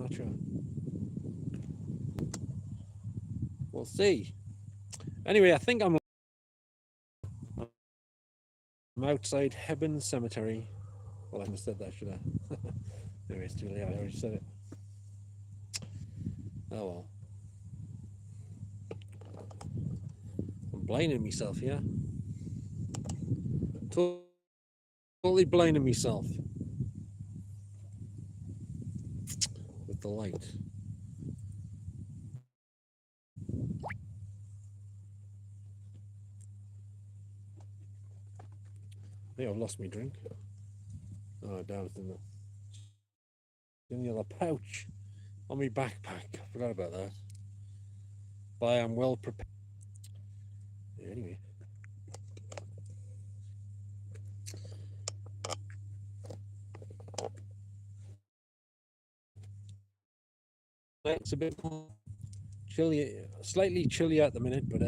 not sure. We'll see. Anyway, I think I'm outside Hebburn Cemetery. Well, I haven't said that, should I? Anyway, it's too late. I already said it. Oh well. I'm blinding myself here. Totally blinding myself with the light. I think I've lost my drink. Oh, down in the other pouch on my backpack. I forgot about that. But I am well prepared. Yeah, anyway. It's a bit chilly, slightly chilly at the minute, but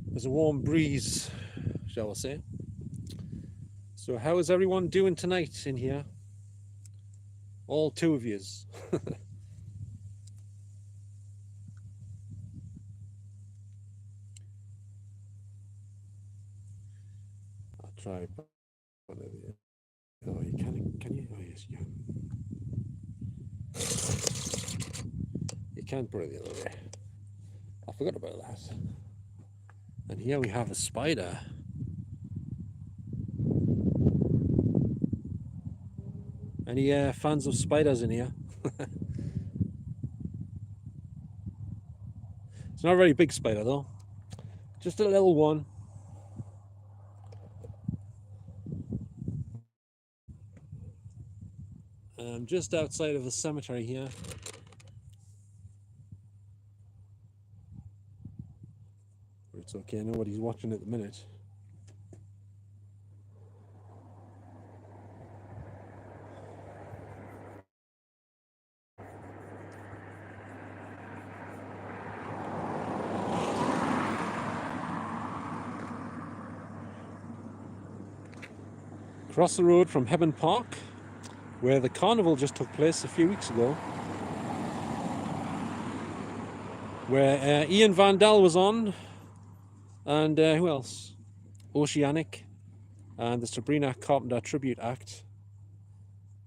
there's a warm breeze, shall I say. So how is everyone doing tonight in here? All two of yous. I'll try. Oh, you can you? Oh, yes, you can. You can't put it the other way. I forgot about that. And here we have a spider. Any fans of spiders in here? It's not a very big spider though. Just a little one. I'm just outside of the cemetery here. It's okay, nobody's watching at the minute. Across the road from Hebburn Park, where the Carnival just took place a few weeks ago, where Ian Van Dal was on, and who else? Oceanic, and the Sabrina Carpenter Tribute Act.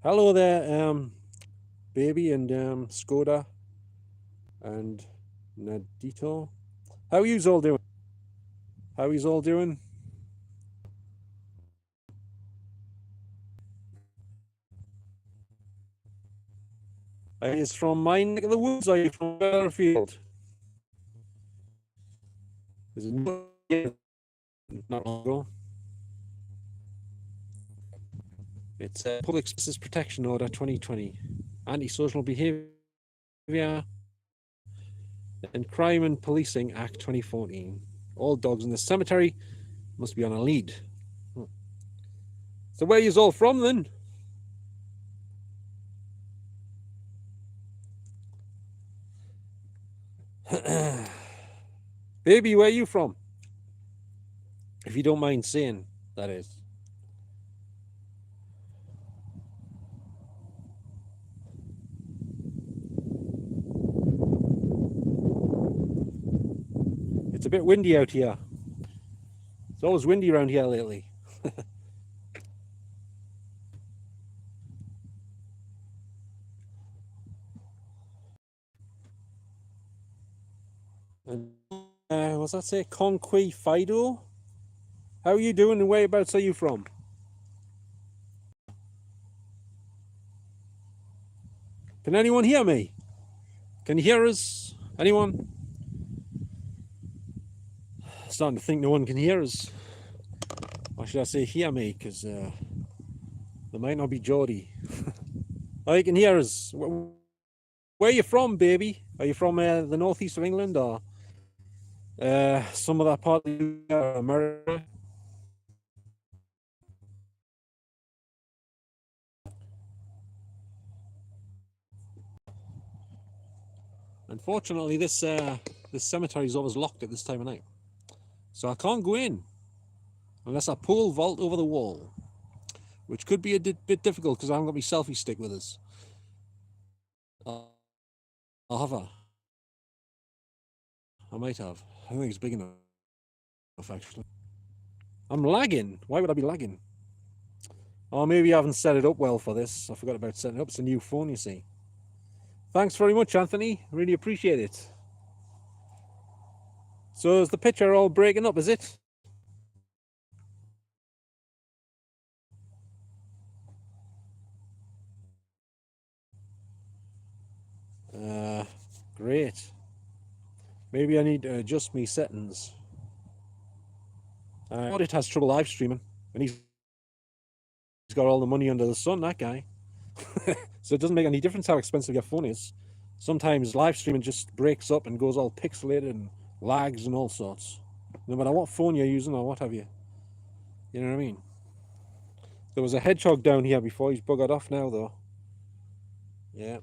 Hello there, Baby and Skoda and Nadito. How are yous all doing? How are yous all doing? Are you from my neck of the woods? Or are you from Fairfield? Is it not long ago? It's Public Spaces Protection Order 2020, Antisocial Behaviour and Crime and Policing Act 2014. All dogs in the cemetery must be on a lead. So where are you all from then? Baby, where are you from? If you don't mind saying, that is. It's a bit windy out here. It's always windy around here lately. And what's that say? Conqui Fido? How are you doing and whereabouts are you from? Can anyone hear me? Can you hear us? Anyone? Starting to think no one can hear us. Or should I say hear me? Because there might not be Geordie. Oh, you can hear us. Where are you from, baby? Are you from the northeast of England or some of that part of America? Unfortunately, this cemetery is always locked at this time of night, so I can't go in unless I pole vault over the wall, which could be a bit difficult because I haven't got my selfie stick with us. I'll have a. I might have. I don't think it's big enough, actually. I'm lagging. Why would I be lagging? Oh, maybe I haven't set it up well for this. I forgot about setting it up. It's a new phone, you see. Thanks very much, Anthony. Really appreciate it. So is the picture all breaking up, is it? Great. Maybe I need to adjust my settings. It has trouble live streaming, and he's got all the money under the sun, that guy. So it doesn't make any difference how expensive your phone is. Sometimes live streaming just breaks up and goes all pixelated and lags and all sorts. No matter what phone you're using or what have you. You know what I mean? There was a hedgehog down here before. He's buggered off now, though. Yeah.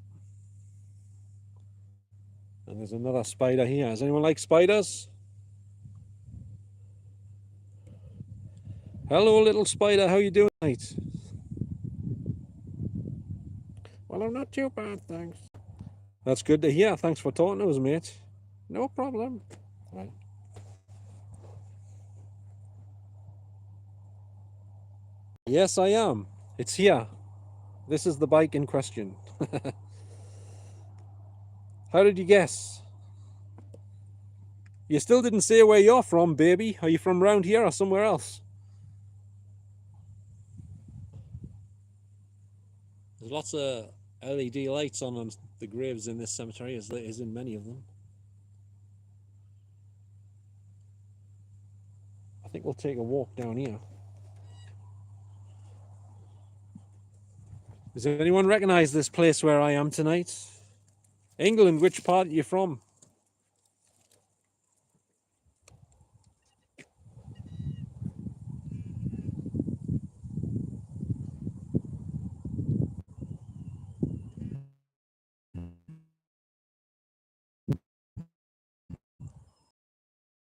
And there's another spider here. Does anyone like spiders? Hello, little spider. How you doing tonight? Well, I'm not too bad, thanks. That's good to hear. Thanks for talking to us, mate. No problem. Right. Yes, I am. It's here. This is the bike in question. How did you guess? You still didn't say where you're from, baby. Are you from round here or somewhere else? There's lots of LED lights on the graves in this cemetery, as there is in many of them. I think we'll take a walk down here. Does anyone recognize this place where I am tonight? England, which part are you from?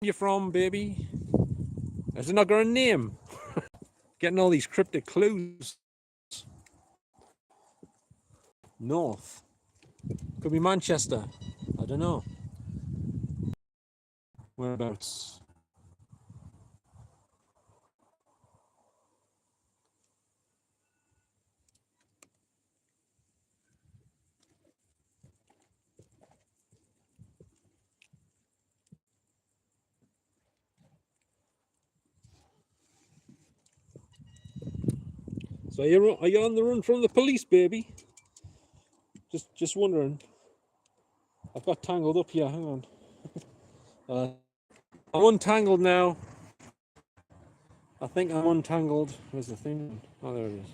You from, baby? Has it not got a name? Getting all these cryptic clues. North. Could be Manchester. I don't know. Whereabouts? So are you on the run from the police, baby? Just wondering. I've got tangled up here. Hang on. I'm untangled now. I think I'm untangled. Where's the thing? Oh, there it is.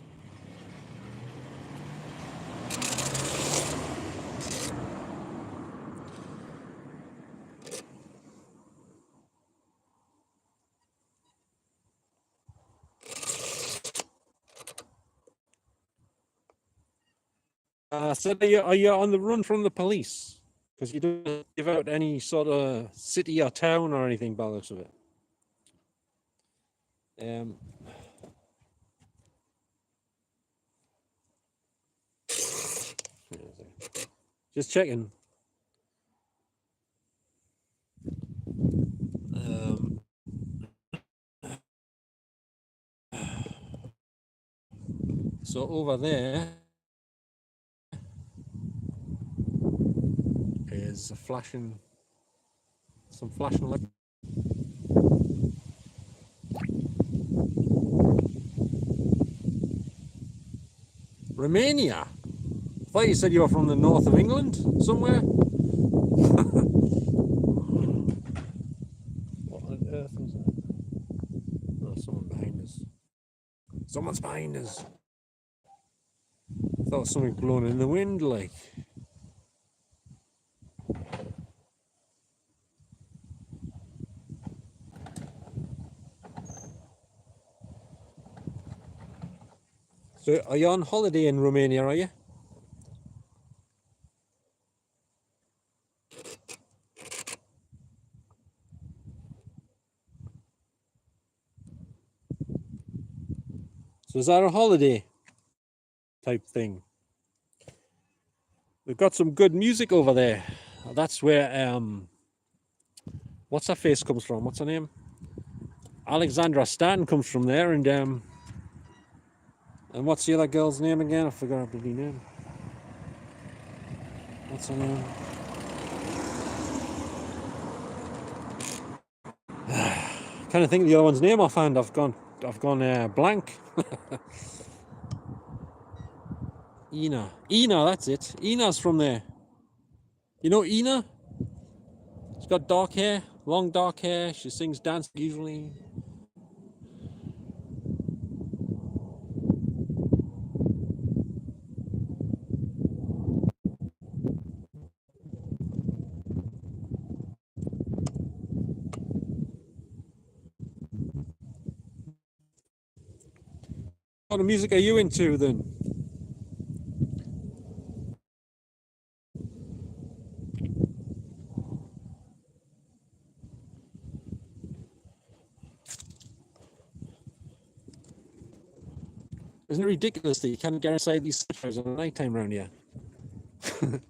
So are you on the run from the police? Because you don't give out any sort of city or town or anything by the looks of it. Um, just checking. So over there is some flashing light. Romania. I thought you said you were from the north of England somewhere. What on earth was that? Oh, someone behind us. Someone's behind us. I thought something blowing in the wind, like. So, are you on holiday in Romania, are you? So, is that a holiday type thing? They've got some good music over there. That's where what's her face comes from? What's her name? Alexandra Stanton comes from there, and what's the other girl's name again? I forgot her bloody name. What's her name? Kind of think of the other one's name offhand. I've gone blank. Ina, that's it. Ina's from there. You know Ina? She's got dark hair, long dark hair. She sings dance usually. What kind of music are you into then? Isn't it ridiculous that you can't get inside these shows on the night time around here?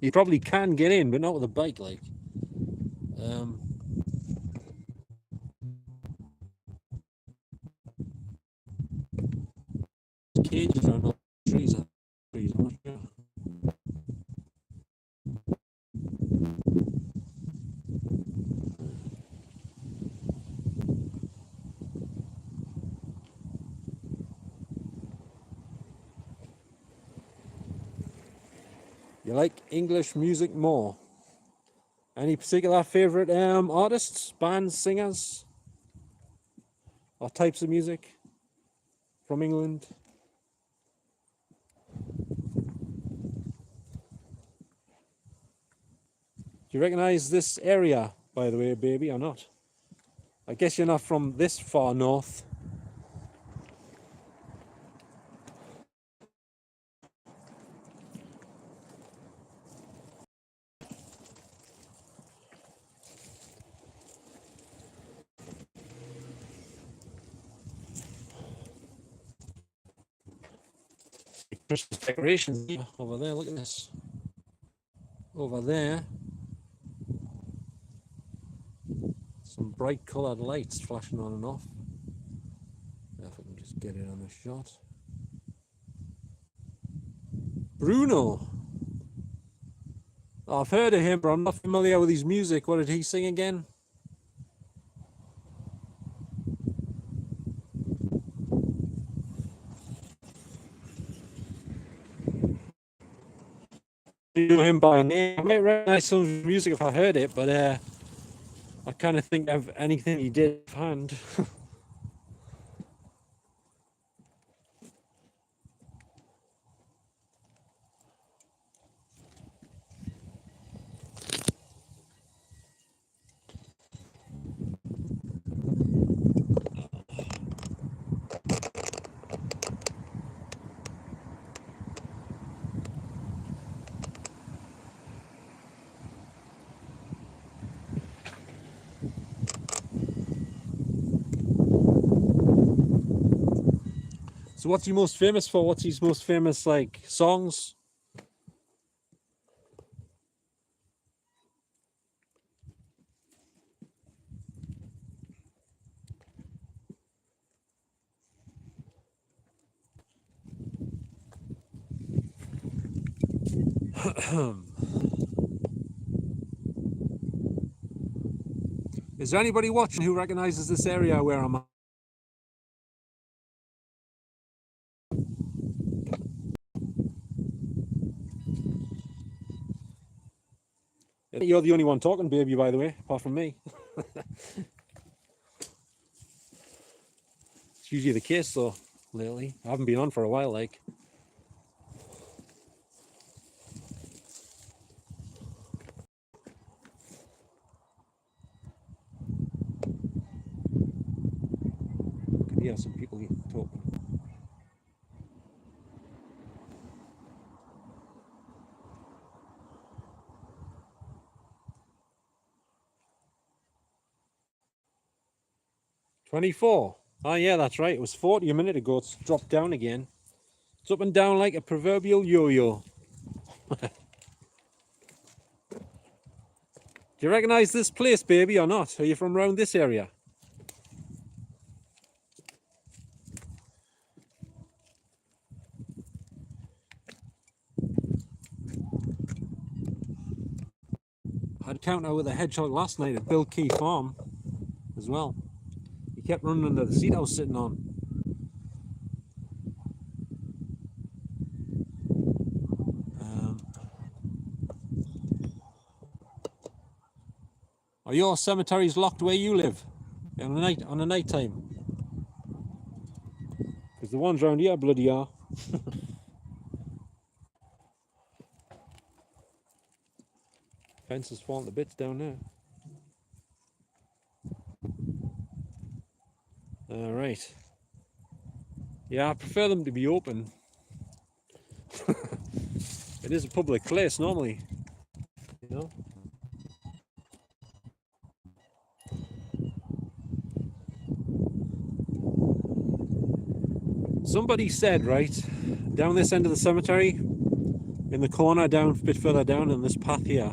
You probably can get in, but not with a bike, like. Cages around all the trees. I'm not sure. You like English music more? Any particular favourite artists, bands, singers, or types of music from England? Do you recognise this area, by the way, baby, or not? I guess you're not from this far north. Christmas decorations over there. Look at this. Over there, some bright coloured lights flashing on and off. If I can just get it on a shot. Bruno. Oh, I've heard of him, but I'm not familiar with his music. What did he sing again? You know him by name. I might recognize some of his music if I heard it, but I kind of think of anything he did offhand. So what's he most famous for? What's his most famous, like, songs? Is there anybody watching who recognizes this area where I'm at? You're the only one talking, baby, by the way, apart from me. It's usually the case, though, lately. I haven't been on for a while, like. I can hear some people talking. $24. Oh, yeah, that's right. It was 40 a minute ago. It's dropped down again. It's up and down like a proverbial yo-yo. Do you recognise this place, baby, or not? Are you from around this area? I had encounter with a hedgehog last night at Bill Key Farm as well. He kept running under the seat I was sitting on. Are your cemeteries locked where you live on the night time? Because the ones around here bloody are. Fence is falling to bits down there. All right. Yeah, I prefer them to be open. It is a public place normally, you know. Somebody said, right, down this end of the cemetery, in the corner down, a bit further down in this path here,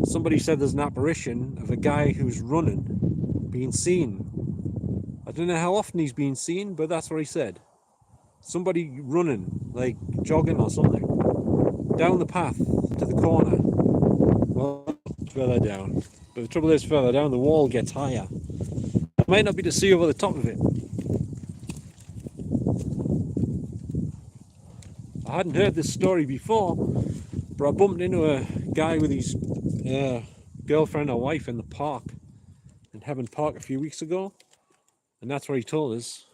somebody said there's an apparition of a guy who's running, being seen. I don't know how often he's been seen, but that's what he said. Somebody running, like jogging or something, down the path to the corner. Well, further down. But the trouble is, further down, the wall gets higher. It might not be to see over the top of it. I hadn't heard this story before, but I bumped into a guy with his girlfriend or wife in the park, in Hebburn Park a few weeks ago, and that's what he told us.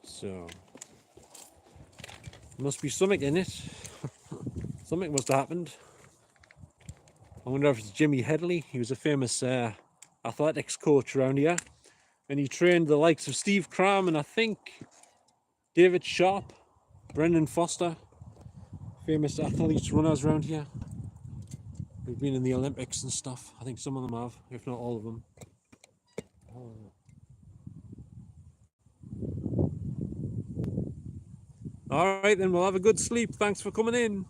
So, there must be something in it. Something must have happened. I wonder if it's Jimmy Headley. He was a famous athletics coach around here, and he trained the likes of Steve Cram and I think David Sharp, Brendan Foster, famous athletes, runners around here. They've been in the Olympics and stuff. I think some of them have, if not all of them. All right, then we'll have a good sleep. Thanks for coming in.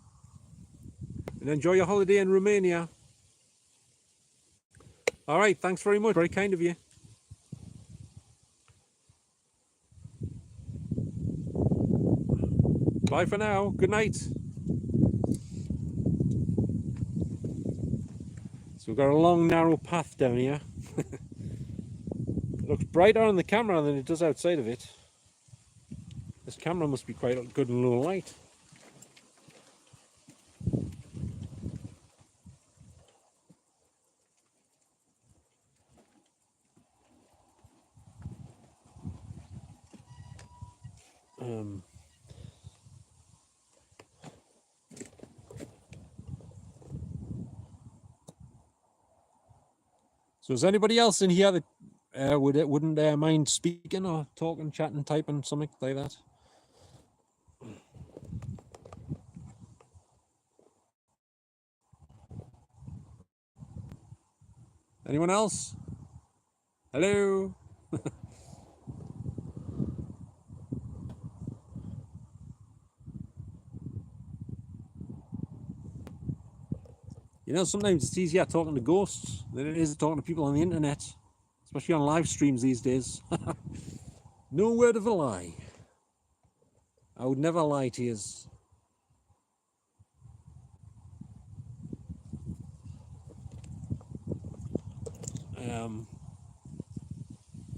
And enjoy your holiday in Romania. All right, thanks very much. Very kind of you. Bye for now. Good night. So we've got a long, narrow path down here. It looks brighter on the camera than it does outside of it. This camera must be quite good in low light. So is anybody else in here that wouldn't mind speaking or talking, chatting, typing, something like that? Anyone else? Hello? You know, sometimes it's easier talking to ghosts than it is talking to people on the internet, especially on live streams these days. No word of a lie. I would never lie to you. Hang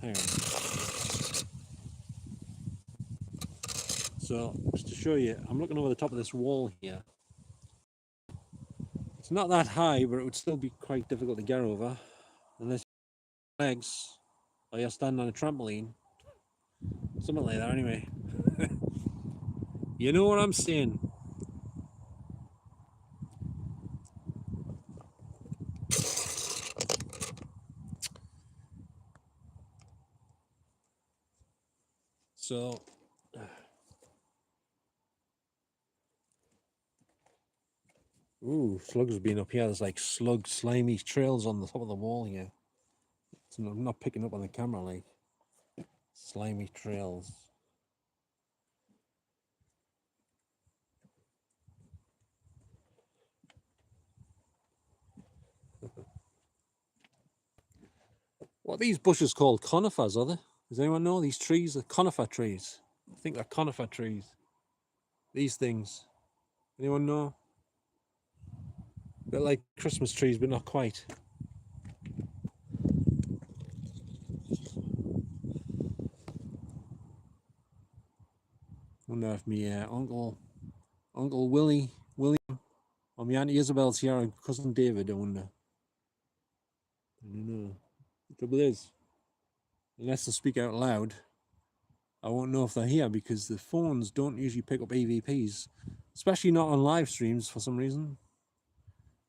on. So, just to show you, I'm looking over the top of this wall here. It's not that high, but it would still be quite difficult to get over. Unless legs, or you're standing on a trampoline. Something like that, anyway. You know what I'm saying? So, ooh, slugs have been up here. There's like slug, slimy trails on the top of the wall here. So I'm not picking up on the camera, like slimy trails. What are these bushes called? Conifers, are they? Does anyone know? These trees are conifer trees. I think they're conifer trees. These things. Anyone know? A bit like Christmas trees, but not quite. Wonder if me Uncle William, or my Auntie Isabel's here, and cousin David, I wonder. I don't know. The trouble is, unless they speak out loud, I won't know if they're here because the phones don't usually pick up EVPs, especially not on live streams for some reason.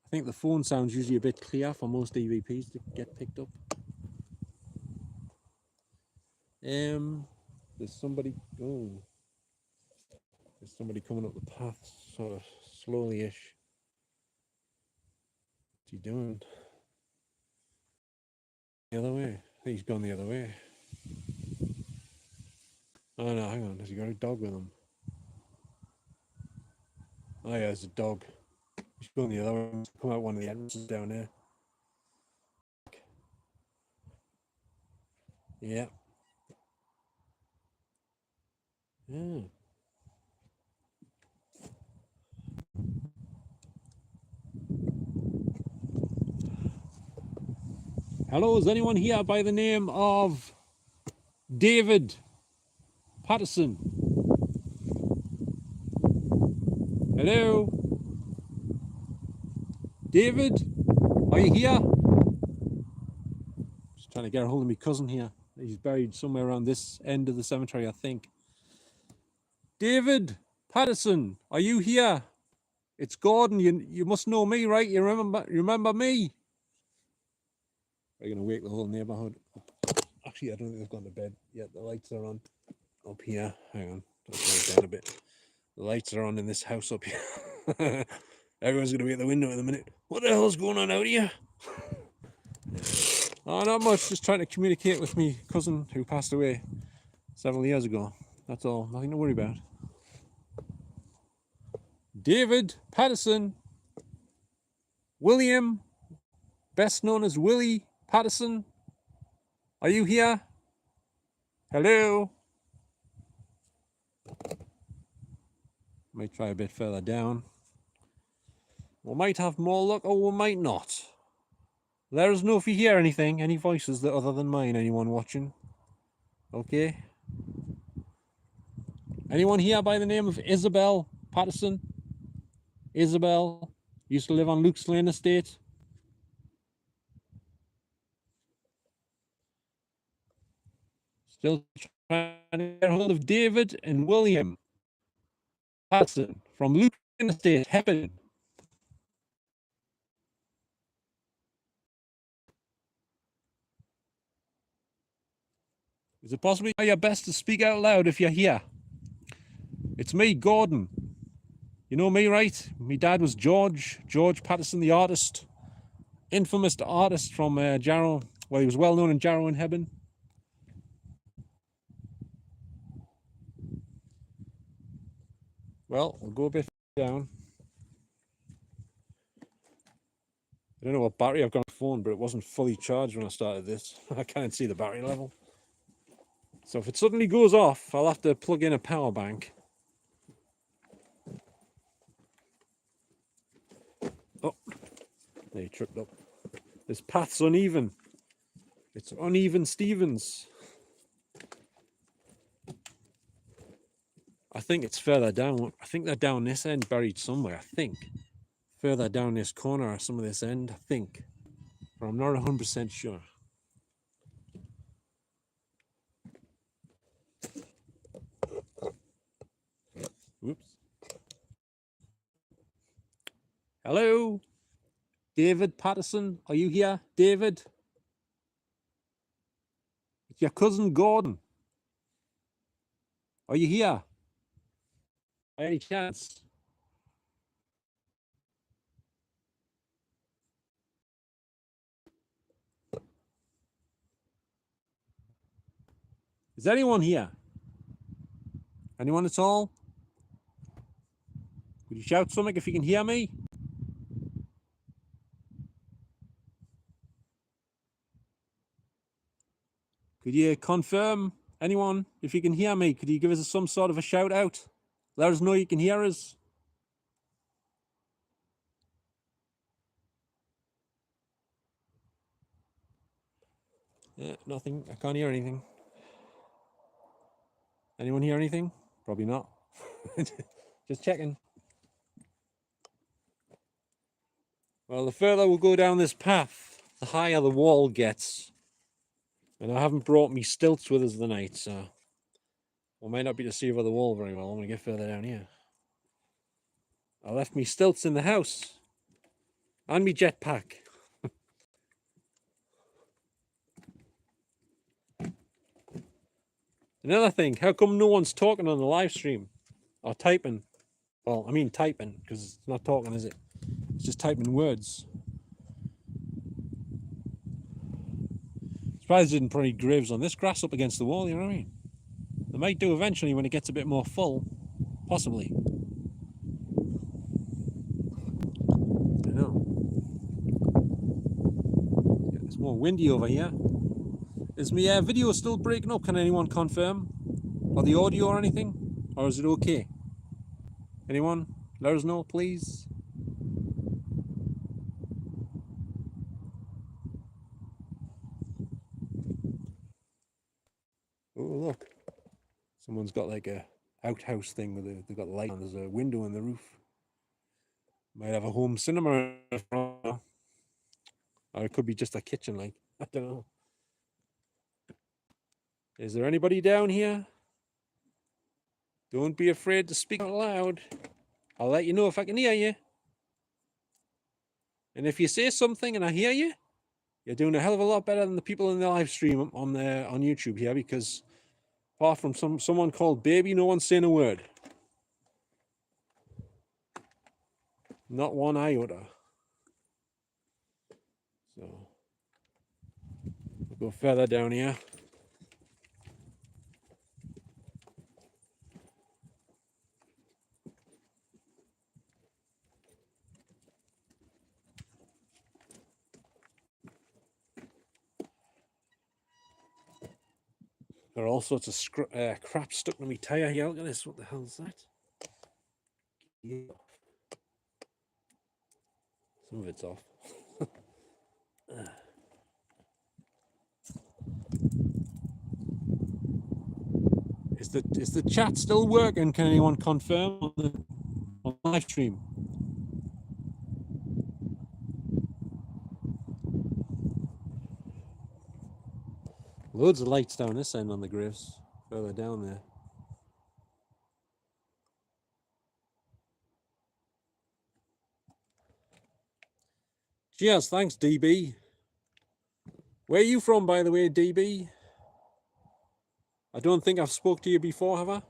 I think the phone sound's usually a bit clear for most EVPs to get picked up. There's somebody. Oh, there's somebody coming up the path, sort of slowly-ish. What's he doing? The other way. I think he's gone the other way. Oh no, hang on. Has he got a dog with him? Oh yeah, there's a dog. He's going the other way. He's come out one of the entrances down there. Yeah. Yeah. Hello, is anyone here by the name of David Patterson? Hello? David? Are you here? Just trying to get a hold of my cousin here. He's buried somewhere around this end of the cemetery, I think. David Patterson, are you here? It's Gordon. You must know me, right? You remember me? Are you gonna wake the whole neighborhood up? Actually, I don't think they've gone to bed yet. The lights are on up here. Hang on, let's go down a bit. The lights are on in this house up here. Everyone's gonna be at the window in a minute. What the hell's going on out here? Oh, not much. Just trying to communicate with me cousin who passed away several years ago. That's all. Nothing to worry about. David Patterson. William, best known as Willie Patterson. Are you here? Hello? Might try a bit further down. We might have more luck or we might not. Let us know if you hear anything, any voices that other than mine, anyone watching. Okay? Anyone here by the name of Isabel Patterson? Isabel used to live on Luke's Lane Estate. Still trying to get hold of David and William Patterson from Luke's Lane Estate, Hebburn. Is it possibly your best to speak out loud if you're here? It's me, Gordon. You know me, right? My dad was George Patterson, the artist. Infamous artist from Jarrow. Well, he was well known in Jarrow and Hebburn. Well, we'll go a bit down. I don't know what battery I've got on my phone, but it wasn't fully charged when I started this. I can't see the battery level. So if it suddenly goes off, I'll have to plug in a power bank. Oh, they tripped up. This path's uneven. It's uneven Stevens. I think it's further down. I think they're down this end, buried somewhere, I think. Further down this corner or some of this end, I think. But I'm not 100% sure. Whoops. Hello? David Patterson, are you here? David? It's your cousin Gordon. Are you here? By any chance? Is anyone here? Anyone at all? Could you shout something if you can hear me? Could you confirm, anyone, if you can hear me? Could you give us some sort of a shout out? Let us know you can hear us. Yeah, nothing. I can't hear anything. Anyone hear anything? Probably not. Just checking. Well, the further we go down this path, the higher the wall gets. And I haven't brought me stilts with us tonight, so we might not be to see over the wall very well when we get further down here. I left me stilts in the house. And me jetpack. Another thing, how come no one's talking on the live stream? Or typing? Well, I mean typing, because it's not talking, is it? It's just typing words. Surprised they didn't put any graves on this grass up against the wall, you know what I mean? They might do eventually when it gets a bit more full. Possibly. I know. It's more windy over here. Is my video still breaking up? Can anyone confirm? Or the audio or anything? Or is it okay? Anyone? Let us know, please. Oh, look. Someone's got like a outhouse thing with they've got light on. There's a window in the roof. Might have a home cinema. Or it could be just a kitchen, like. I don't know. Is there anybody down here? Don't be afraid to speak out loud. I'll let you know if I can hear you. And if you say something and I hear you, you're doing a hell of a lot better than the people in the live stream on YouTube here, because apart from someone called Baby, no one's saying a word. Not one iota. So we'll go further down here. There are all sorts of crap stuck to my tyre here. Look at this. What the hell is that? Yeah. Some of it's off. Is the chat still working? Can anyone confirm on the live stream? Loads of lights down this end on the graves, further down there. Cheers, thanks DB. Where are you from, by the way, DB? I don't think I've spoke to you before, have I?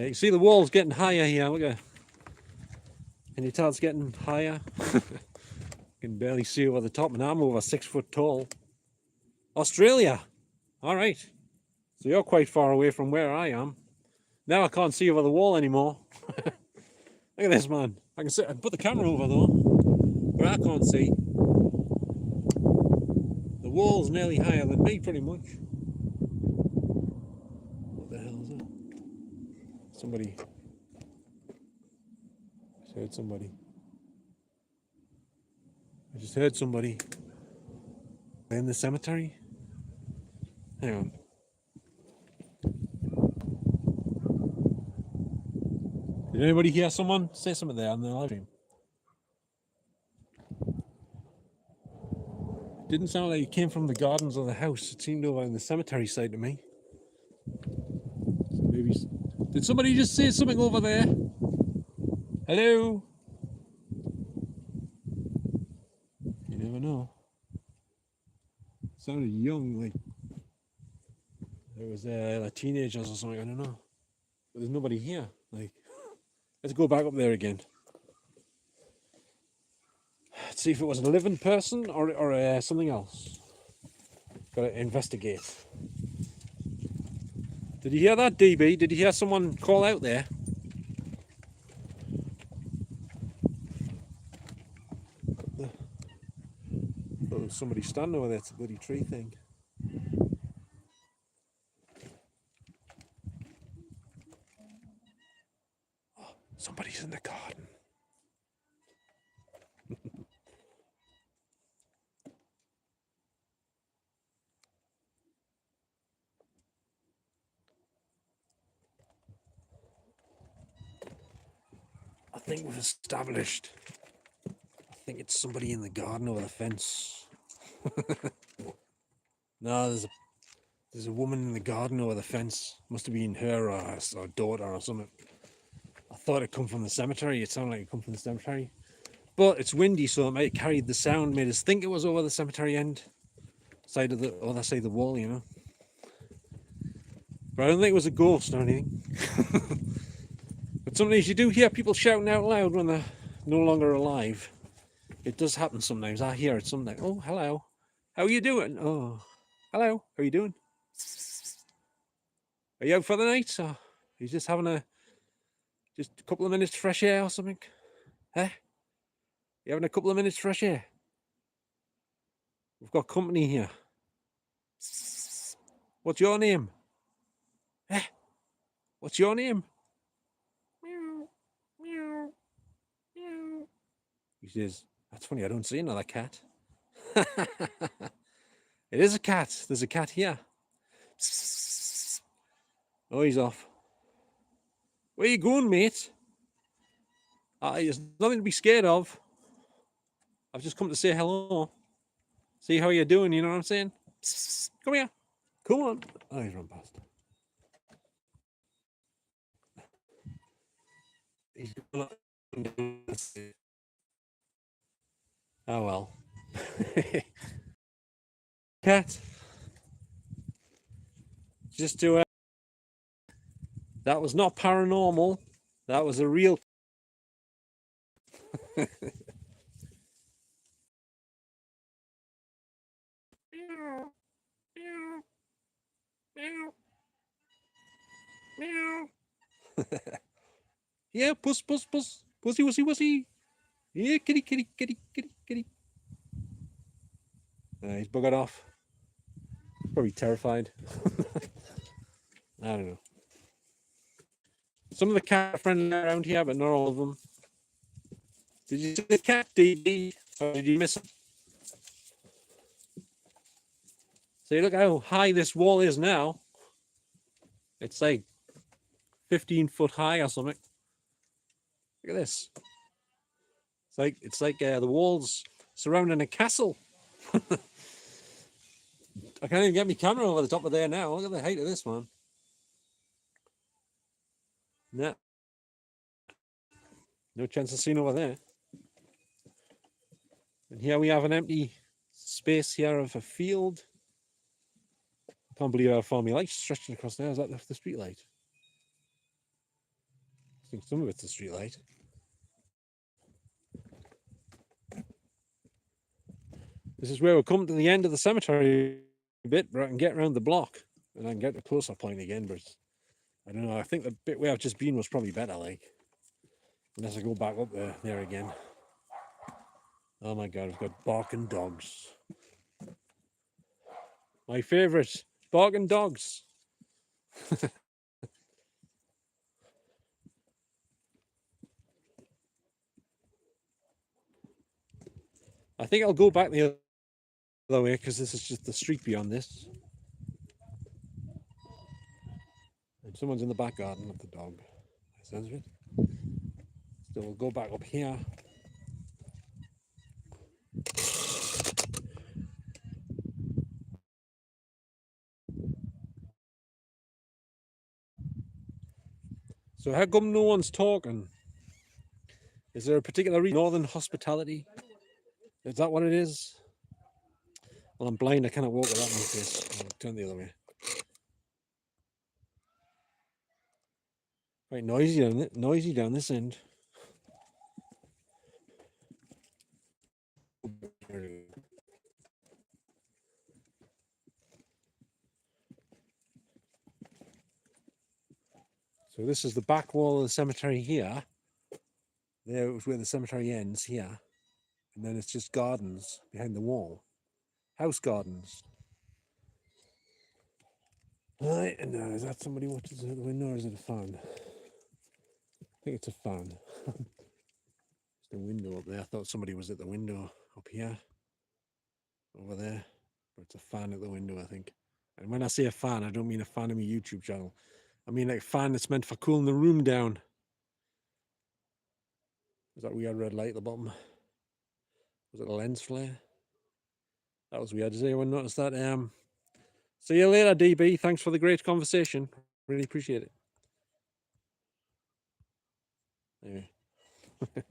You see the wall's getting higher here, look at. Can you tell it's getting higher? You can barely see over the top, and I'm over 6 foot tall. Australia! Alright. So you're quite far away from where I am. Now I can't see over the wall anymore. Look at this, man. I can put the camera over though, but I can't see. The wall's nearly higher than me, pretty much. What the hell is that? Somebody. I just heard somebody. I just heard somebody. In the cemetery? Hang on. Did anybody hear someone say something there on the live stream? Didn't sound like it came from the gardens of the house. It seemed over on the cemetery side to me. So maybe. Did somebody just say something over there? Hello? You never know. It sounded young, like there was like teenagers or something. I don't know. But there's nobody here. Like, let's go back up there again. Let's see if it was a living person or something else. Got to investigate. Did you hear that, DB? Did you hear someone call out there? somebody standing over there. It's a bloody tree thing. Oh, somebody's in the garden. I think we've established. I think it's somebody in the garden over the fence. No, there's a woman in the garden over the fence. Must have been her or her daughter or something. I thought it come from the cemetery. It sounded like it come from the cemetery. But it's windy, so it might have carried the sound, made us think it was over the cemetery end. Side of the other side of the wall, you know. But I don't think it was a ghost or anything. But sometimes you do hear people shouting out loud when they're no longer alive. It does happen sometimes. I hear it sometimes. Oh, hello. How are you doing? Oh, hello. How are you doing? Are you out for the night? Or are you just having a couple of minutes fresh air or something? Eh? You having a couple of minutes fresh air? We've got company here. What's your name? Eh? What's your name? Meow, meow, meow. He says, that's funny, I don't see another cat. It is a cat. There's a cat here. Oh, he's off. Where you going, mate? There's nothing to be scared of. I've just come to say hello. See how you're doing, you know what I'm saying? Come here. Come on. Oh, he's run past. He's gone up. Oh, well. Cat. Just to... that was not paranormal. That was a real... Meow. Meow. Meow. Meow. Yeah, puss, puss, puss. Pussy, wussy, wussy. Yeah, kitty, kitty, kitty, kitty, kitty. He's buggered off. Probably terrified. I don't know. Some of the cat friendly around here, but not all of them. Did you see the cat, DD? Or did you miss it? See, look how high this wall is now. It's like 15 foot high or something. Look at this. It's like the walls surrounding a castle. I can't even get my camera over the top of there now. Look at the height of this one. No. No chance of seeing over there. And here we have an empty space here of a field. I can't believe how far my light's stretching across there. Is that the street light? I think some of it's the street light. This is where we're coming to the end of the cemetery bit, where I can get around the block and I can get a closer point again, but I don't know. I think the bit where I've just been was probably better, like, unless I go back up there again. Oh my God, we've got barking dogs. My favourite, barking dogs. I think I'll go back the other way because this is just the street beyond this. And someone's in the back garden of the dog. Sounds good. So we'll go back up here. So how come no one's talking? Is there a particular reason? Northern hospitality? Is that what it is? Well, I'm blind. I cannot walk with that in my face. I'll turn the other way. Quite noisy down this end. So this is the back wall of the cemetery here. There was where the cemetery ends here. And then it's just gardens behind the wall. House gardens. Right, and is that somebody watching at the window or is it a fan? I think it's a fan. It's the window up there. I thought somebody was at the window up here, over there, but it's a fan at the window, I think. And when I say a fan, I don't mean a fan of my YouTube channel. I mean like a fan that's meant for cooling the room down. Is that weird red light at the bottom? Was it a lens flare? That was weird. Does anyone notice that? See you later, DB. Thanks for the great conversation. Really appreciate it. Anyway. I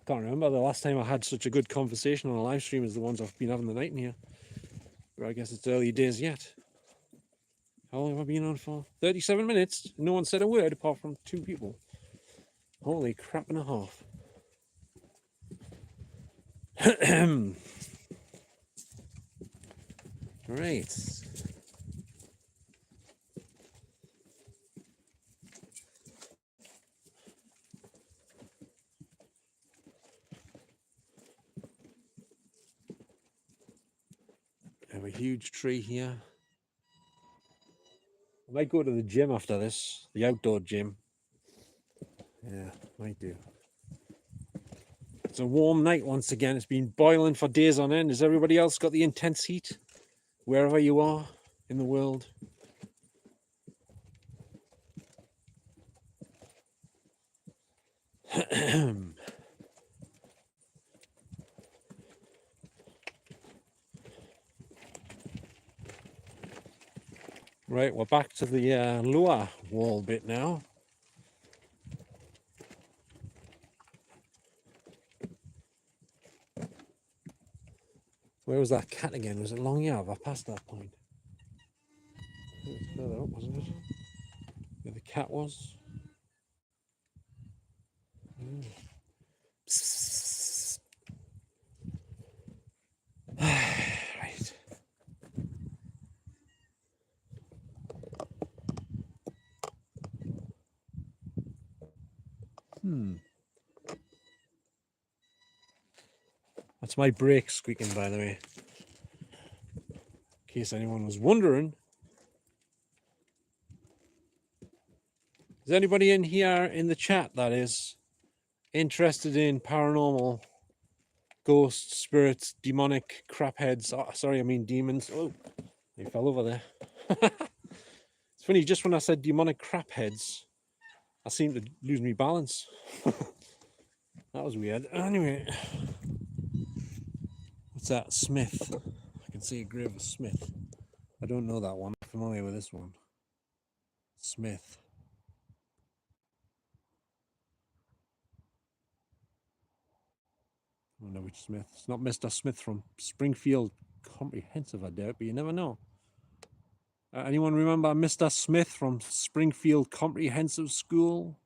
can't remember the last time I had such a good conversation on a live stream as the ones I've been having the night in here. But I guess it's early days yet. How long have I been on for? 37 minutes. No one said a word apart from 2 people. Holy crap and a half. Right. I have a huge tree here. I might go to the gym after this, the outdoor gym. Yeah, might do. It's a warm night once again. It's been boiling for days on end. Has everybody else got the intense heat? Wherever you are in the world. Right, we're back to the lower wall bit now. Where was that cat again? Was it Long Yard? I passed that point. Further up, wasn't it? Where the cat was. Right. That's my brake squeaking, by the way. In case anyone was wondering. Is anybody in here in the chat, that is, interested in paranormal, ghosts, spirits, demonic crap heads? Oh, sorry, I mean demons. Oh, they fell over there. It's funny, just when I said demonic crap heads, I seemed to lose my balance. That was weird. Anyway, what's that? Smith. I can see a grave of Smith. I don't know that one. I'm familiar with this one. Smith. I don't know which Smith. It's not Mr. Smith from Springfield Comprehensive, I doubt, but you never know. Anyone remember Mr. Smith from Springfield Comprehensive School?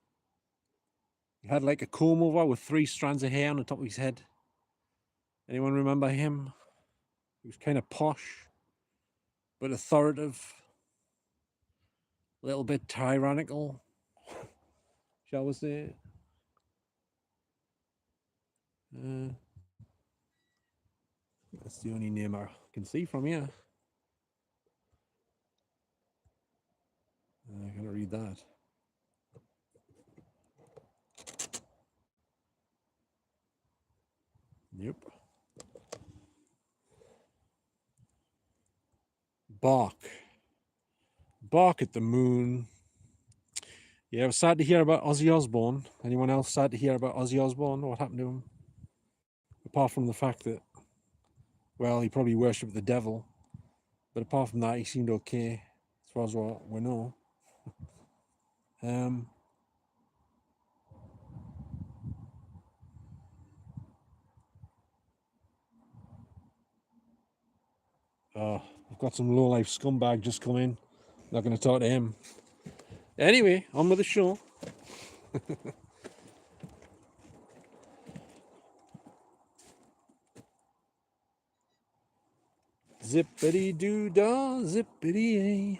He had like a comb over with 3 strands of hair on the top of his head. Anyone remember him? He was kind of posh, but authoritative, a little bit tyrannical, shall we say. That's the only name I can see from here. I can't read that. Yep. Bark. Bark at the moon. Yeah, I was sad to hear about Ozzy Osbourne. Anyone else sad to hear about Ozzy Osbourne? What happened to him? Apart from the fact that, well, he probably worshipped the devil. But apart from that, he seemed okay, as far as what we know. I've got some low-life scumbag just come in. Not going to talk to him. Anyway, on with the show. Zippity-doo-dah, zippity-ay.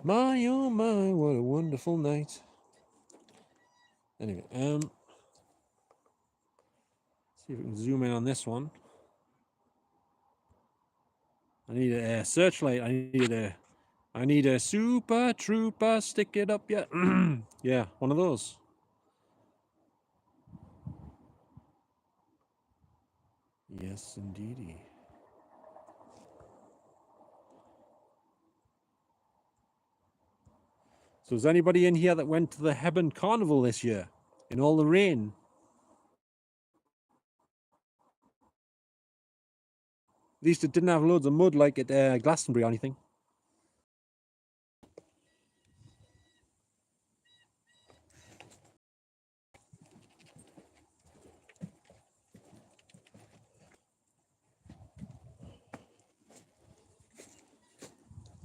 My, oh my, what a wonderful night. Anyway, see if we can zoom in on this one. I need a searchlight. I need a super trooper. Stick it up, yeah. Yeah, one of those. Yes, indeedy. So is anybody in here that went to the Hebburn Carnival this year in all the rain? At least it didn't have loads of mud like at Glastonbury or anything.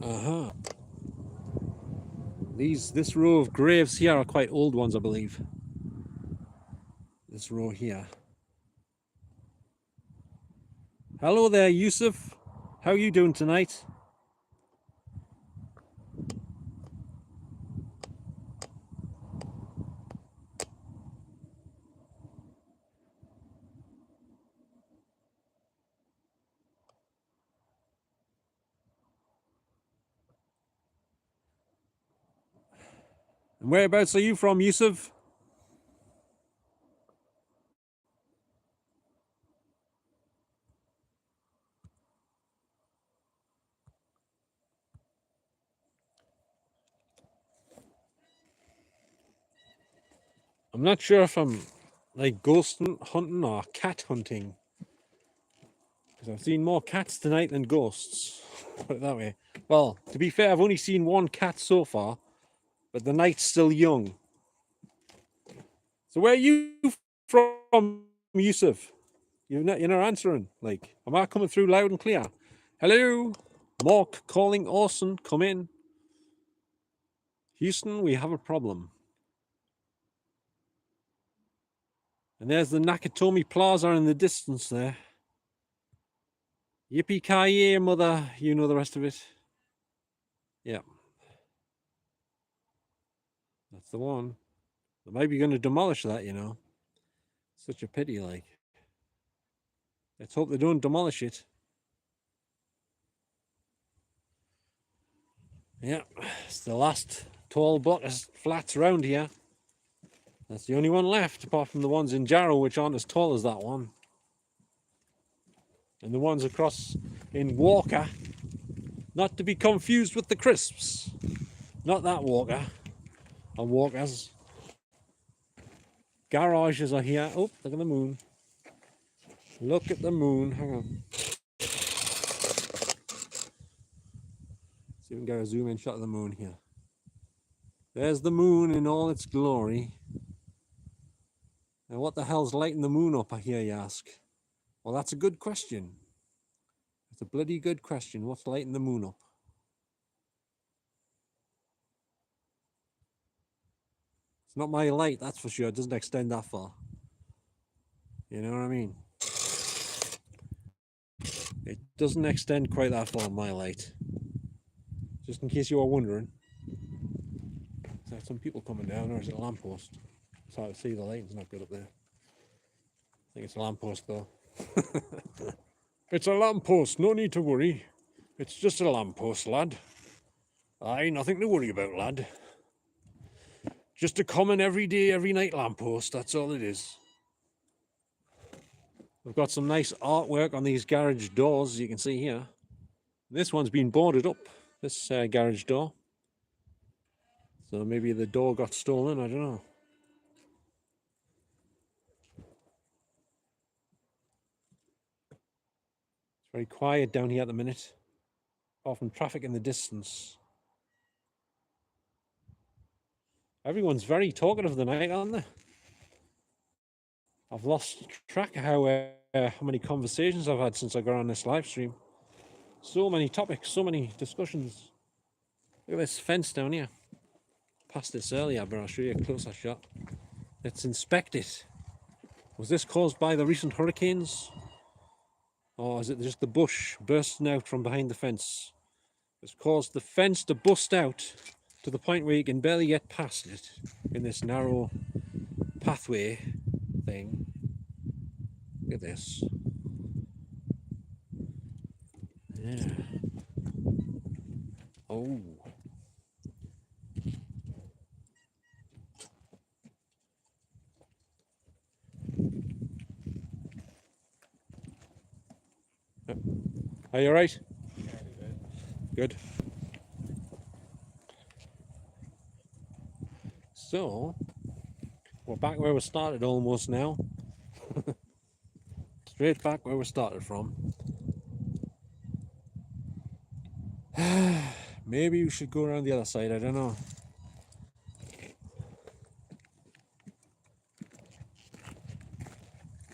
Uh-huh. This row of graves here are quite old ones, I believe. This row here. Hello there, Yusuf. How are you doing tonight? And whereabouts are you from, Yusuf? I'm not sure if I'm like ghost hunting or cat hunting. Because I've seen more cats tonight than ghosts. Put it that way. Well, to be fair, I've only seen one cat so far, but the night's still young. So where are you from, Yusuf? You're not answering. Like, am I coming through loud and clear? Hello? Mark calling Orson. Come in. Houston, we have a problem. And there's the Nakatomi Plaza in the distance there. Yippee-ki-yay, mother. You know the rest of it. Yeah. That's the one. They might be going to demolish that, you know. Such a pity, like. Let's hope they don't demolish it. Yeah, it's the last tall block of flats around here. That's the only one left, apart from the ones in Jarrow, which aren't as tall as that one. And the ones across in Walker, not to be confused with the Crisps. Not that Walker, or Walkers. Garages are here. Oh, look at the moon. Look at the moon. Hang on. See if we can get a zoom in shot of the moon here. There's the moon in all its glory. Now, what the hell's lighting the moon up, I hear you ask? Well, that's a good question. It's a bloody good question. What's lighting the moon up? It's not my light, that's for sure. It doesn't extend that far. You know what I mean? It doesn't extend quite that far, my light. Just in case you were wondering. Is there some people coming down, or is it a lamppost? It's hard to see, the lighting's not good up there. I think it's a lamppost though. It's a lamppost, no need to worry. It's just a lamppost, lad. Aye, nothing to worry about, lad. Just a common everyday, every night lamppost, that's all it is. We've got some nice artwork on these garage doors, as you can see here. This one's been boarded up, this garage door. So maybe the door got stolen, I don't know. It's very quiet down here at the minute, apart from traffic in the distance. Everyone's very talkative tonight, aren't they? I've lost track of how many conversations I've had since I got on this live stream. So many topics, so many discussions. Look at this fence down here. Passed this earlier, but I'll show you a closer shot. Let's inspect it. Was this caused by the recent hurricanes? Or is it just the bush bursting out from behind the fence? It's caused the fence to bust out to the point where you can barely get past it in this narrow pathway thing. Look at this. Yeah. Oh. Are you alright? Good. So, we're back where we started almost now. Straight back where we started from. Maybe we should go around the other side, I don't know.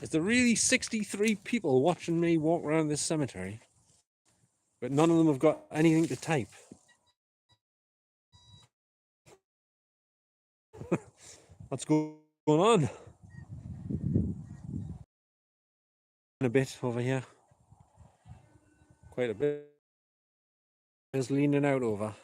Is there really 63 people watching me walk around this cemetery? But none of them have got anything to type. What's going on? A bit over here. Quite a bit. Is leaning out over.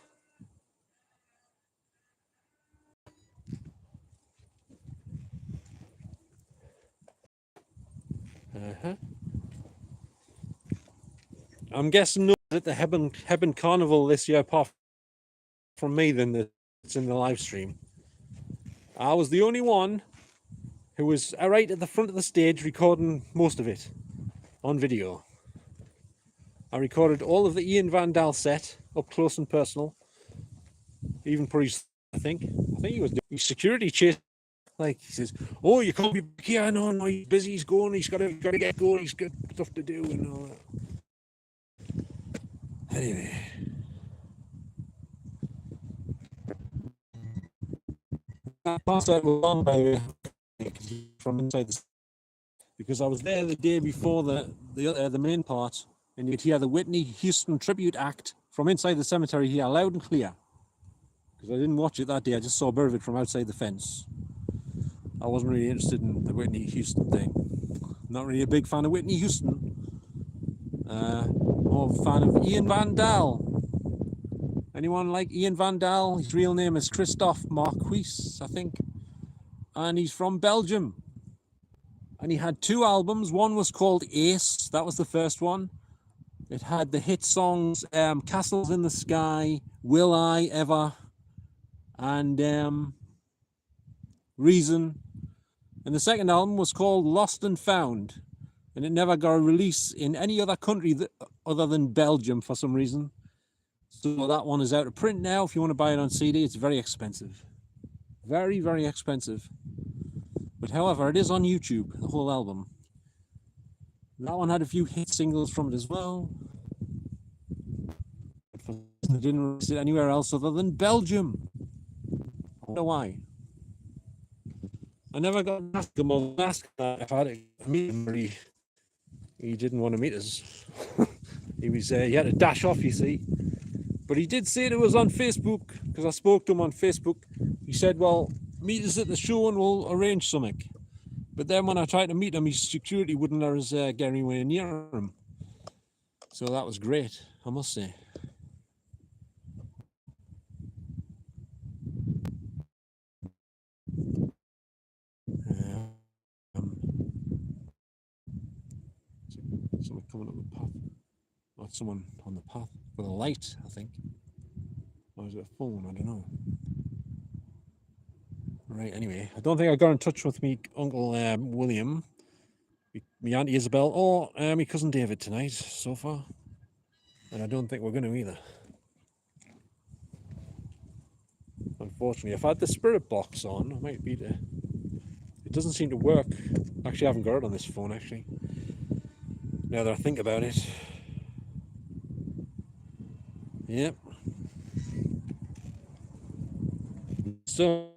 I'm guessing no at the Hebburn Carnival this year, apart from me, than that's in the live stream. I was the only one who was right at the front of the stage recording most of it on video. I recorded all of the Ian Van Dahl set up close and personal. Even for his, I think he was doing his security chase. Like he says, "Oh, you can't be back here. No, he's busy. He's going. He's got to get going. He's got stuff to do and all that." Anyway, that concert was on by the way from inside the, because I was there the day before the main part, and you could hear the Whitney Houston tribute act from inside the cemetery here, loud and clear. Because I didn't watch it that day, I just saw a bit of it from outside the fence. I wasn't really interested in the Whitney Houston thing. Not really a big fan of Whitney Houston. More of a fan of Ian Van Dahl. Anyone like Ian Van Dahl? His real name is Christophe Marquis, I think. And he's from Belgium. And he had 2 albums. One was called Ace. That was the first one. It had the hit songs Castles in the Sky, Will I Ever, and Reason. And the second album was called Lost and Found. And it never got a release in any other country other than Belgium for some reason. So that one is out of print now. If you want to buy it on CD, it's very expensive. Very, very expensive. But however, it is on YouTube, the whole album. That one had a few hit singles from it as well. But they didn't release it anywhere else other than Belgium. I wonder why. I never got asked him if I had to meet him, or he didn't want to meet us. He had to dash off, you see. But he did say it was on Facebook, because I spoke to him on Facebook. He said, well, meet us at the show and we'll arrange something. But then when I tried to meet him, his security wouldn't let us get anywhere near him. So that was great, I must say. Someone coming up the path. Not someone on the path with a light, I think. Or is it a phone? I don't know. Right, anyway, I don't think I got in touch with me Uncle William, me Auntie Isabel, or my cousin David tonight so far. And I don't think we're going to either. Unfortunately, if I had the spirit box on, I might be to. It doesn't seem to work. Actually, I haven't got it on this phone, actually. Now that I think about it. Yep. So.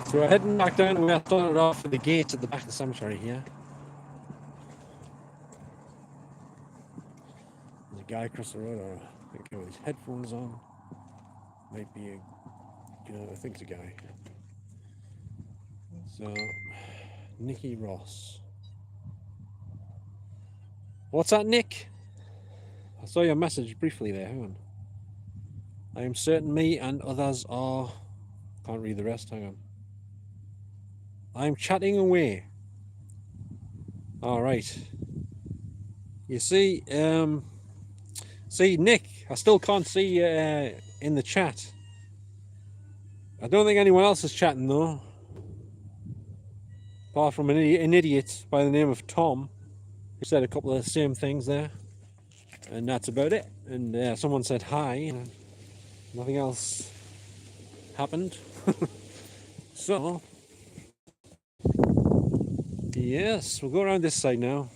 So we're heading back down to where I started off at the gate at the back of the cemetery here. There's a guy across the road, or I think with his headphones on. Might be I think it's a guy. So, Nicky Ross. What's that, Nick? I saw your message briefly there. Hang on. I am certain me and others are Can't read the rest. Hang on. I'm chatting away. All right. You see, Nick, I still can't see you in the chat. I don't think anyone else is chatting though, apart from an idiot by the name of Tom, who said a couple of the same things there, and that's about it. And someone said hi, and nothing else happened. So, yes, we'll go around this side now.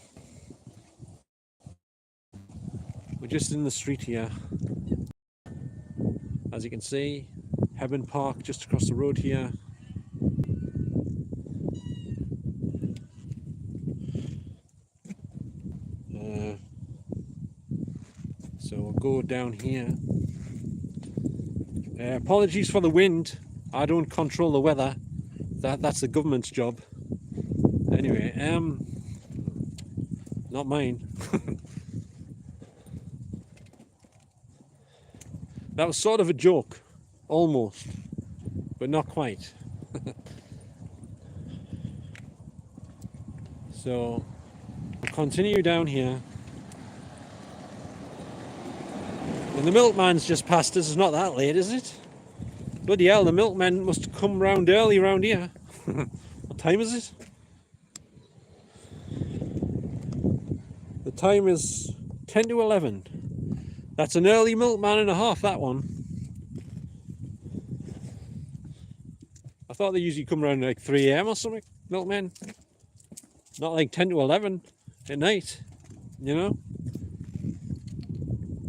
We're just in the street here. As you can see, Hebburn Park just across the road here. So we'll go down here. Apologies for the wind. I don't control the weather. That's the government's job. Anyway, not mine. That was sort of a joke, almost, but not quite. So we'll continue down here. And the milkman's just passed us. It's not that late, is it? Bloody hell, the milkman must have come round early round here. What time is it? The time is 10 to 11. That's an early milkman and a half, that one. I thought they usually come around like 3 AM or something, milkmen. Not like 10 to 11 at night, you know?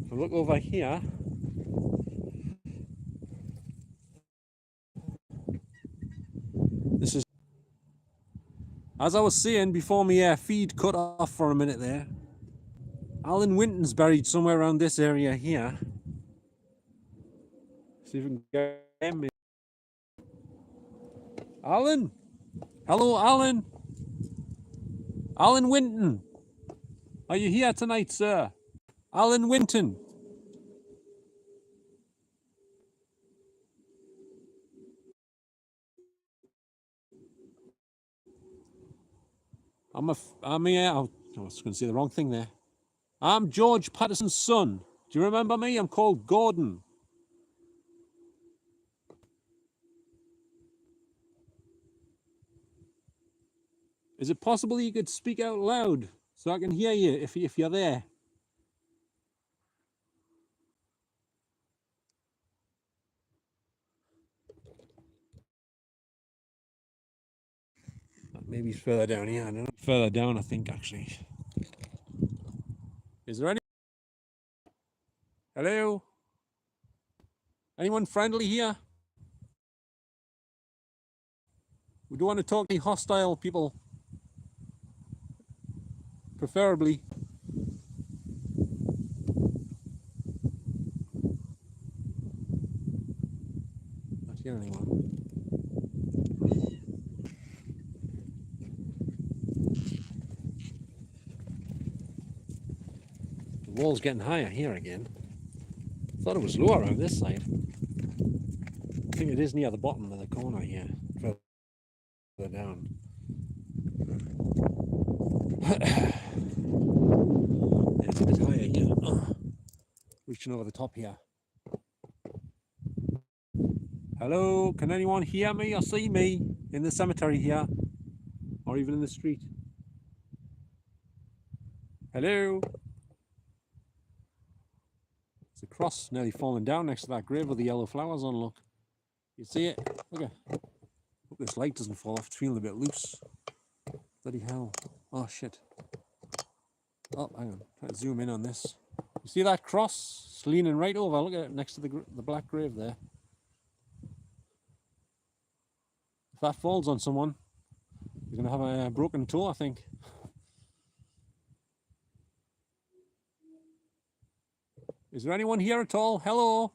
If I look over here, this is, as I was saying before my feed cut off for a minute there, Alan Winton's buried somewhere around this area here. See if we can get him. Alan! Hello, Alan! Alan Winton! Are you here tonight, sir? Alan Winton! I was going to say the wrong thing there. I'm George Patterson's son. Do you remember me? I'm called Gordon. Is it possible you could speak out loud so I can hear you if you're there? Maybe it's further down here. I don't know. Further down, I think, actually. Is there any? Hello? Anyone friendly here? We don't want to talk to hostile people. Preferably. Not hear anyone. The wall's getting higher here again. I thought it was lower on this side. I think it is near the bottom of the corner here. Further down. It's a bit higher here. Reaching over the top here. Hello, can anyone hear me or see me in the cemetery here? Or even in the street? Hello? There's a cross nearly falling down next to that grave with the yellow flowers on, look. You see it? Look at it. Hope this light doesn't fall off, it's feeling a bit loose. Bloody hell. Oh shit. Oh, hang on, try to zoom in on this. You see that cross? It's leaning right over, look at it, next to the black grave there. If that falls on someone, you're going to have a broken toe, I think. Is there anyone here at all? Hello?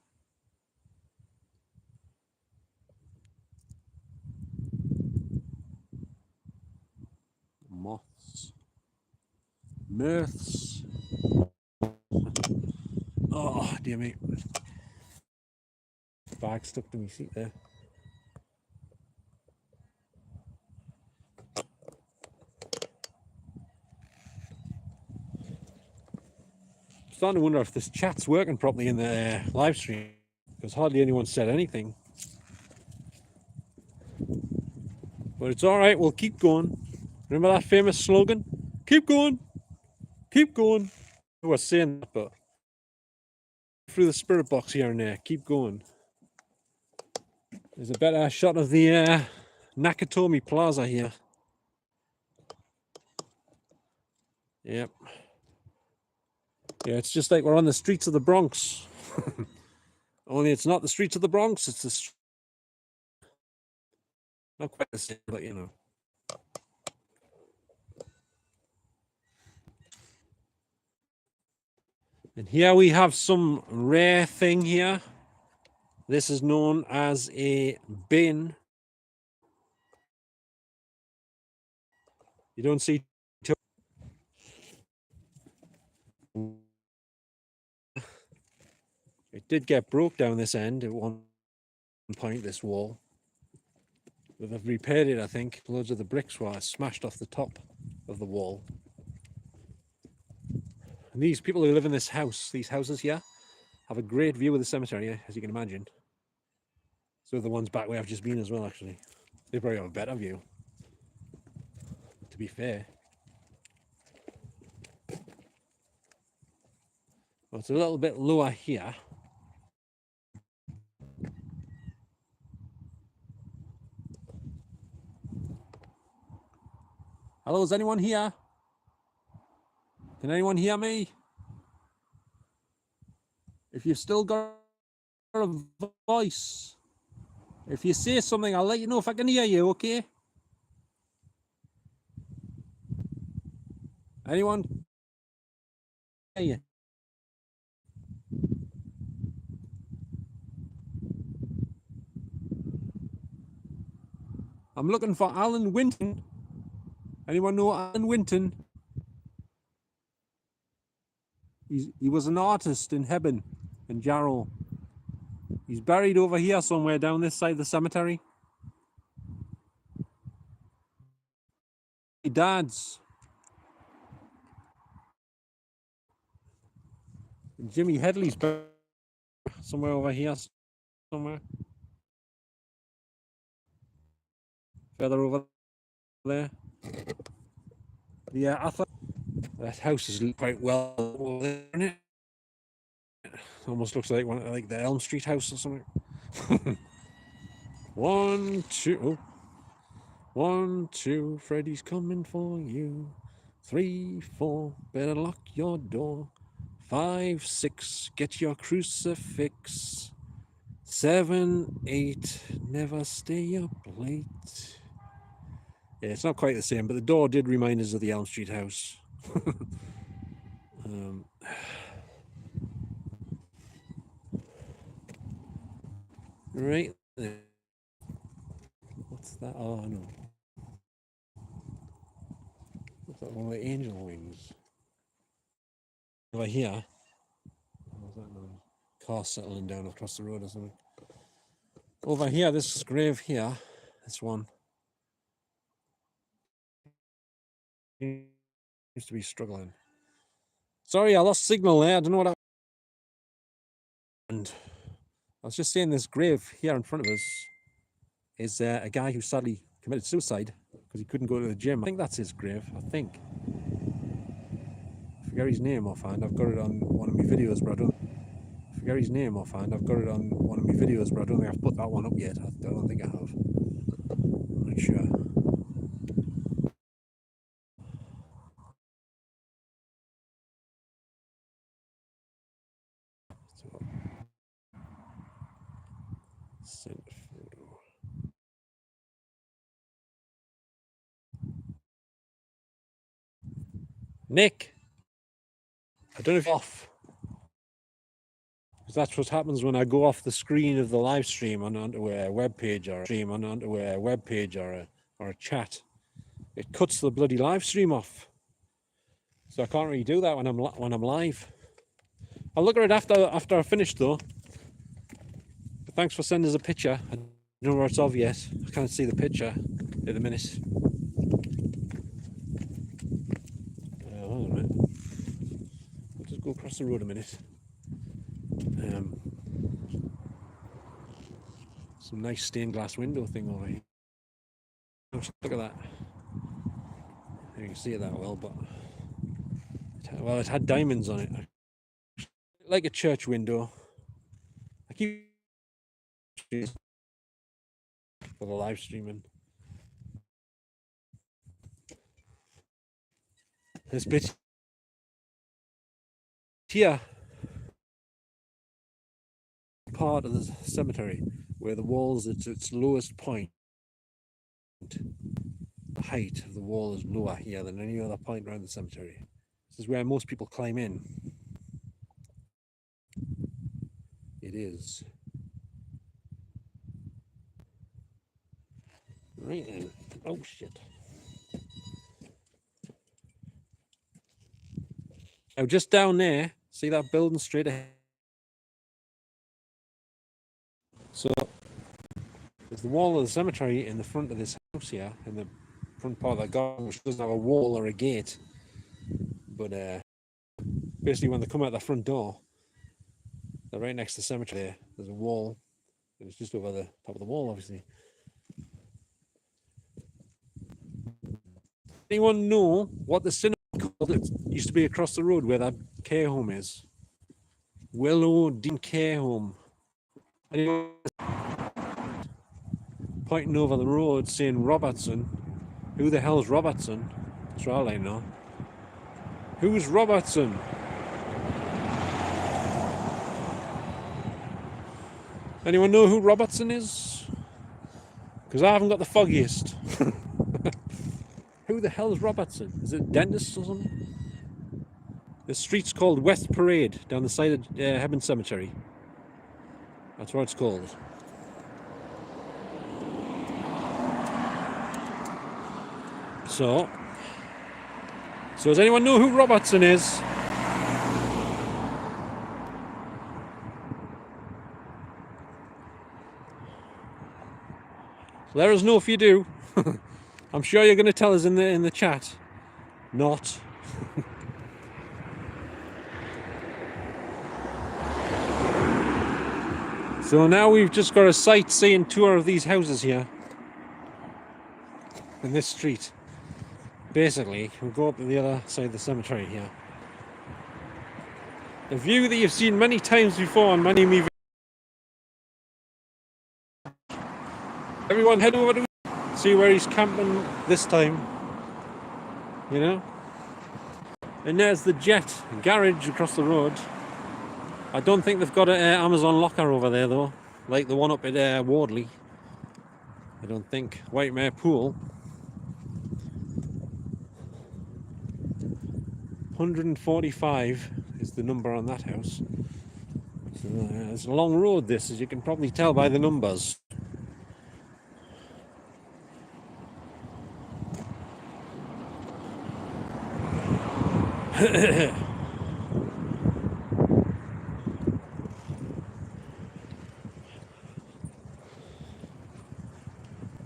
Moths. Mirths. Oh, dear me. Bag stuck to my seat there. starting to wonder if this chat's working properly in the live stream, because hardly anyone said anything. But it's all right, we'll keep going. Remember that famous slogan? Keep going, keep going. I was saying that, but through the spirit box here and there, keep going. There's a better shot of the Nakatomi Plaza here. Yep. Yeah, it's just like we're on the streets of the Bronx. Only it's not the streets of the Bronx, it's the not quite the same, but you know. And here we have some rare thing here. This is known as a bin. You don't see. It did get broke down this end at one point, this wall. But they've repaired it, I think. Loads of the bricks were smashed off the top of the wall. And these people who live in this house, these houses here, have a great view of the cemetery, as you can imagine. So the ones back where I've just been as well, actually. They probably have a better view, to be fair. Well, it's a little bit lower here. Hello, is anyone here? Can anyone hear me? If you've still got a voice, if you say something, I'll let you know if I can hear you, okay? Anyone? Hear you? I'm looking for Alan Winton. Anyone know Alan Winton? He was an artist in Hebburn, in Jarrow. He's buried over here somewhere down this side of the cemetery. Dad's. Jimmy Headley's buried somewhere over here, somewhere. Further over there. Yeah, I thought that house is quite well, isn't it? Almost looks like one like the Elm Street house or something. 1, 2. Oh. 1, 2, Freddy's coming for you. 3, 4, better lock your door. 5, 6, get your crucifix. 7, 8, never stay up late. Yeah, it's not quite the same, but the door did remind us of the Elm Street house. Right there. What's that? Oh, no. What's that? One of the angel wings. Over here. What's that noise? Car settling down across the road or something. Over here, this grave here, this one, seems to be struggling. Sorry, I lost signal there. I don't know what happened. I was just saying this grave here in front of us is a guy who sadly committed suicide because he couldn't go to the gym. I think that's his grave, I think. I forget his name offhand. I've got it on one of my videos, but I don't forget his name offhand. I've got it on one of my videos, but I don't think I've put that one up yet. I don't think I have. I'm not sure. Send photo. Nick, I don't know if you're off. Because that's what happens when I go off the screen of the live stream and onto a web page or a chat. It cuts the bloody live stream off. So I can't really do that when I'm live. I'll look at it after I finish though. But thanks for sending us a picture. I don't know where it's of yet. I can't see the picture at the minute. Hold on a minute. I'll just go across across the road a minute. Some nice stained glass window thing over here. Look at that. You can see it that well, but it had diamonds on it, like a church window. I keep for the live streaming. This bit here, part of the cemetery where the wall's at its lowest point. The height of the wall is lower here than any other point around the cemetery. This is where most people climb in. It is. Right then. Oh shit. Now just down there, see that building straight ahead? So there's the wall of the cemetery in the front of this house here, in the front part of the garden, which doesn't have a wall or a gate. But basically when they come out the front door, they're right next to the cemetery there. There's a wall, and it's just over the top of the wall, obviously. Anyone know what the cinema called? It used to be across the road where that care home is. Willow Dean Care Home. Anyone pointing over the road saying Robertson? Who the hell's Robertson? That's all I know. Who's Robertson? Anyone know who Robertson is? Because I haven't got the foggiest. Who the hell is Robertson? Is it a dentist or something? The street's called West Parade, down the side of Hebburn Cemetery. That's what it's called. So does anyone know who Robertson is? Let us know if you do. I'm sure you're going to tell us in the chat. Not. So now we've just got a sightseeing tour of these houses here in this street. Basically, we'll go up to the other side of the cemetery here. A view that you've seen many times before on many movies. Everyone head over to see where he's camping this time. You know? And there's the Jet garage across the road. I don't think they've got an Amazon locker over there though, like the one up at Wardley. I don't think. Whitemare Pool. 145 is the number on that house. So, it's a long road this, as you can probably tell by the numbers.